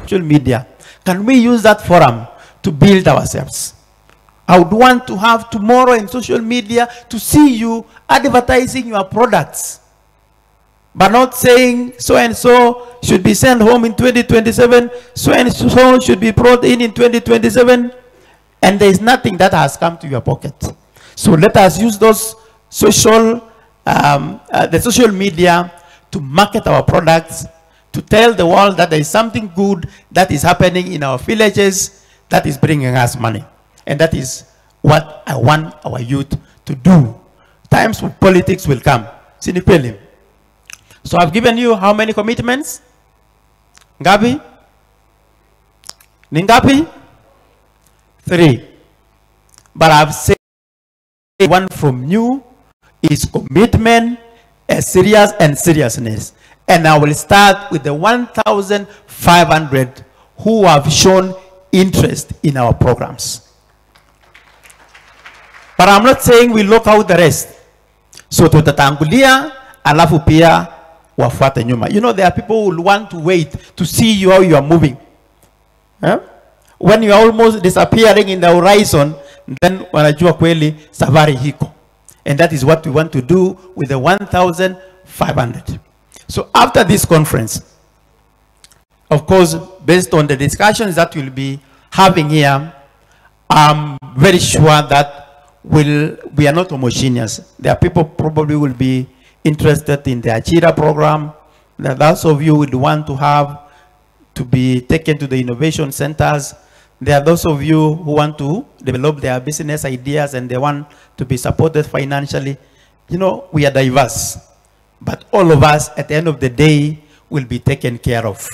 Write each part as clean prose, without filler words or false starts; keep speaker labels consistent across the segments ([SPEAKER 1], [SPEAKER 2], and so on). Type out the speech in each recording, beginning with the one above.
[SPEAKER 1] Social media. Can we use that forum to build ourselves? I would want to have tomorrow in social media to see you advertising your products, but not saying so-and-so should be sent home in 2027, so-and-so should be brought in 2027, and there is nothing that has come to your pocket. So let us use those social, the social media to market our products, to tell the world that there is something good that is happening in our villages that is bringing us money. And that is what I want our youth to do. Times of politics will come. So I've given you how many commitments? Ngapi? Ningapi? 3. But I've said one from you is commitment, serious and seriousness. And I will start with the 1,500 who have shown interest in our programs. But I'm not saying we lock out the rest. So tutatangulia alafu pia wafuate nyuma. You know, there are people who will want to wait to see you how you are moving. When you are almost disappearing in the horizon, then wanajua kweli safari hiko. And that is what we want to do with the 1,500. So after this conference, of course, based on the discussions that we'll be having here, I'm very sure that we are not homogeneous. There are people probably will be interested in the Ajira program. Those of you would want to have to be taken to the innovation centers. There are those of you who want to develop their business ideas and they want to be supported financially. You know, we are diverse, but all of us at the end of the day will be taken care of.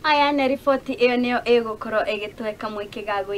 [SPEAKER 2] Aya nä riboti ä yo nä yo ä gå korwo ä gä tå he kamwä kä ga gå